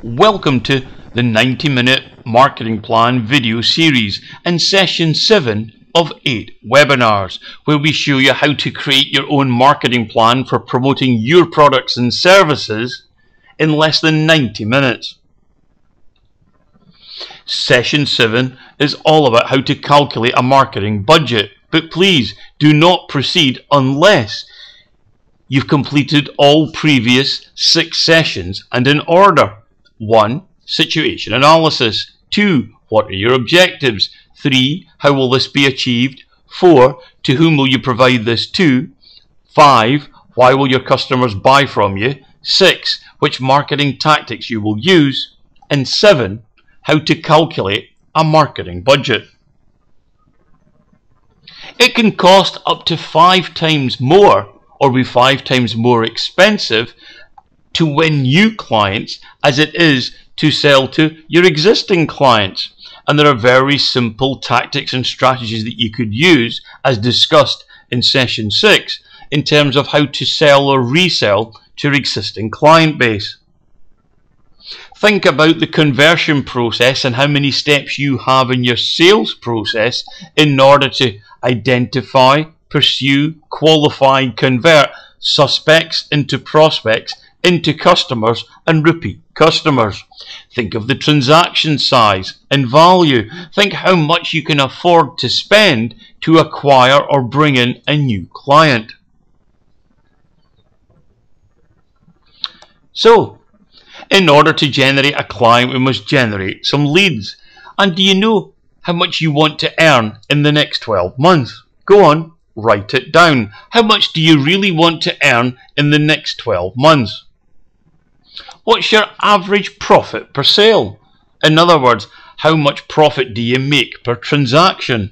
Welcome to the 90-minute marketing plan video series and session 7 of 8 webinars, where we show you how to create your own marketing plan for promoting your products and services in less than 90 minutes. Session 7 is all about how to calculate a marketing budget, but please do not proceed unless you've completed all previous 6 sessions and in order. 1. Situation analysis. 2. What are your objectives? 3. How will this be achieved? 4. To whom will you provide this to? 5. Why will your customers buy from you? 6. Which marketing tactics you will use? And 7. How to calculate a marketing budget. It can cost up to 5 times more or be 5 times more expensive to win new clients as it is to sell to your existing clients. And there are very simple tactics and strategies that you could use, as discussed in session 6, in terms of how to sell or resell to your existing client base. Think about the conversion process and how many steps you have in your sales process in order to identify, pursue, qualify, convert suspects into prospects, into customers and repeat customers. Think of the transaction size and value. Think how much you can afford to spend to acquire or bring in a new client. So, in order to generate a client, we must generate some leads. And do you know how much you want to earn in the next 12 months? Go on, write it down. How much do you really want to earn in the next 12 months? What's your average profit per sale? In other words, how much profit do you make per transaction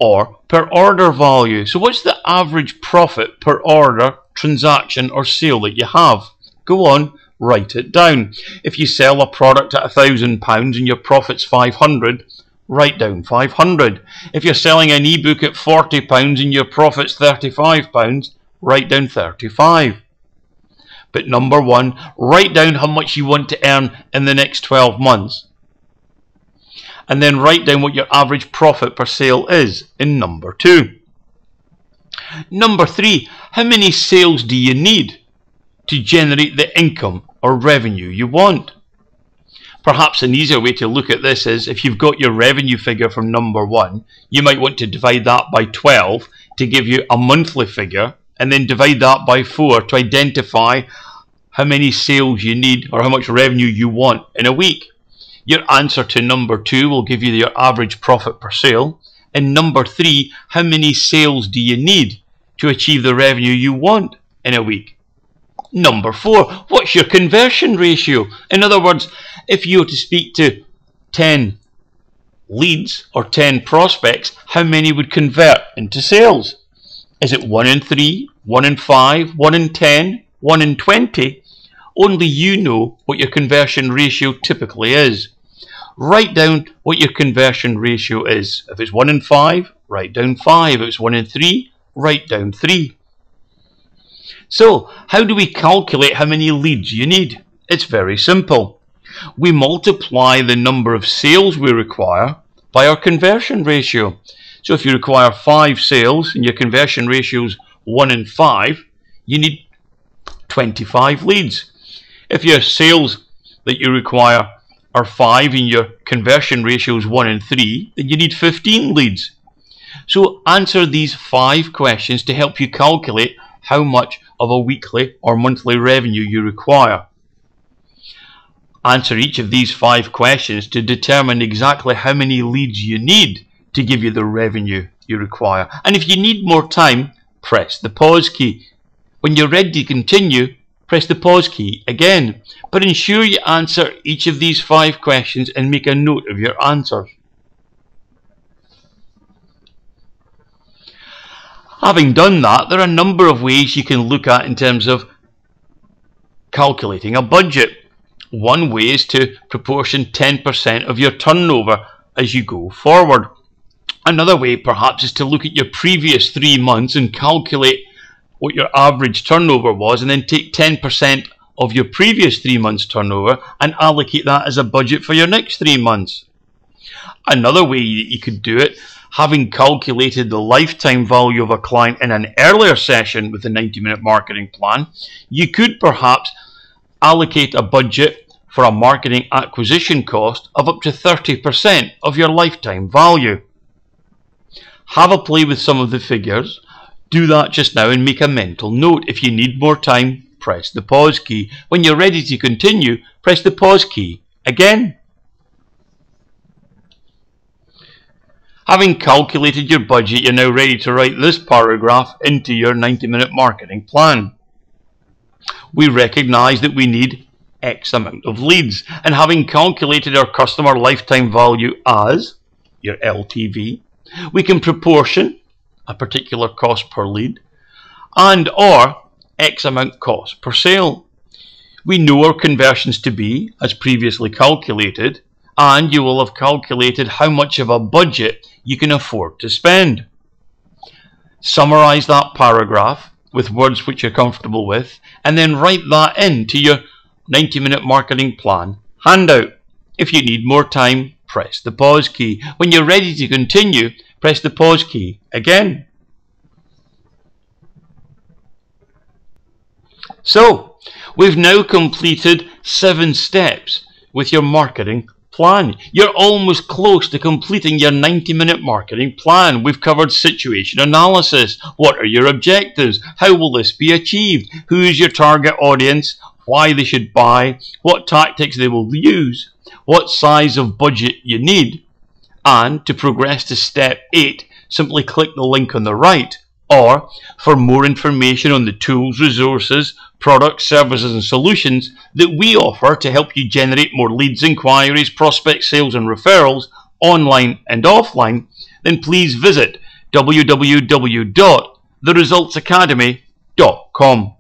or per order value? So what's the average profit per order, transaction or sale that you have? Go on, write it down. If you sell a product at £1,000 and your profit's 500, write down 500. If you're selling an ebook at £40 and your profit's £35, write down 35. But number 1, write down how much you want to earn in the next 12 months. And then write down what your average profit per sale is in number 2. Number 3, how many sales do you need to generate the income or revenue you want? Perhaps an easier way to look at this is, if you've got your revenue figure from number 1, you might want to divide that by 12 to give you a monthly figure, and then divide that by 4 to identify how many sales you need or how much revenue you want in a week. Your answer to number 2 will give you your average profit per sale. And number 3, how many sales do you need to achieve the revenue you want in a week? Number 4, what's your conversion ratio? In other words, if you were to speak to 10 leads or 10 prospects, how many would convert into sales? Is it 1 in 3, 1 in 5, 1 in 10, 1 in 20? Only you know what your conversion ratio typically is. Write down what your conversion ratio is. If it's 1 in 5, write down 5. If it's 1 in 3, write down 3. So, how do we calculate how many leads you need? It's very simple. We multiply the number of sales we require by our conversion ratio. So if you require 5 sales and your conversion ratio is 1 in 5, you need 25 leads. If your sales that you require are 5 and your conversion ratio is 1 in 3, then you need 15 leads. So answer these 5 questions to help you calculate how much of a weekly or monthly revenue you require. Answer each of these 5 questions to determine exactly how many leads you need to give you the revenue you require. And if you need more time, press the pause key. When you're ready to continue, press the pause key again. But ensure you answer each of these 5 questions and make a note of your answers. Having done that, there are a number of ways you can look at in terms of calculating a budget. One way is to proportion 10% of your turnover as you go forward. Another way perhaps is to look at your previous 3 months and calculate what your average turnover was and then take 10% of your previous 3 months' turnover and allocate that as a budget for your next 3 months. Another way that you could do it, having calculated the lifetime value of a client in an earlier session with the 90-minute marketing plan, you could perhaps allocate a budget for a marketing acquisition cost of up to 30% of your lifetime value. Have a play with some of the figures. Do that just now and make a mental note. If you need more time, press the pause key. When you're ready to continue, press the pause key again. Having calculated your budget, you're now ready to write this paragraph into your 90-minute marketing plan. We recognize that we need X amount of leads, and having calculated our customer lifetime value as your LTV, we can proportion a particular cost per lead and or X amount cost per sale. We know our conversions to be as previously calculated, and you will have calculated how much of a budget you can afford to spend. Summarize that paragraph with words which you're comfortable with, and then write that into your 90-minute marketing plan handout. If you need more time, press the pause key. When you're ready to continue, press the pause key again. So, we've now completed 7 steps with your marketing plan. You're almost close to completing your 90-minute marketing plan. We've covered situation analysis. What are your objectives? How will this be achieved? Who is your target audience? Why they should buy? What tactics they will use? What size of budget you need? And to progress to step 8, simply click the link on the right. Or, for more information on the tools, resources, products, services and solutions that we offer to help you generate more leads, inquiries, prospect sales and referrals, online and offline, then please visit www.theresultsacademy.com.